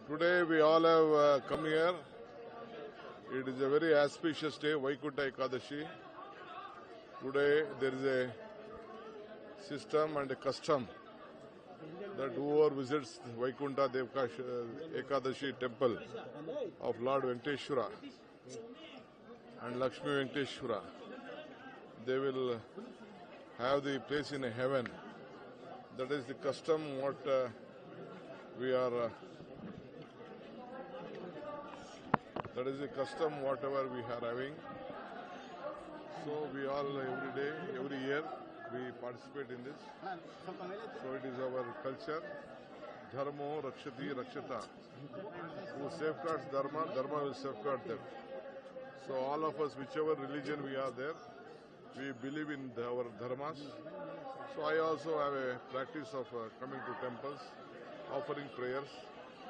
Today we all have come here. It is a very auspicious day, Vaikunta Ekadashi. Today there is a system and a custom that whoever visits Vaikunta Ekadashi temple of Lord Venkateshwara and Lakshmi Venkateshwara, they will have the place in heaven. That is the custom what we are. That is the custom whatever we are having. So we all every day, every year we participate in this. So it is our culture. Dharmo Rakshati Rakshata. Who safeguards Dharma, Dharma will safeguard them. So all of us, whichever religion we are there, we believe in our dharmas. So I also have a practice of coming to temples, offering prayers.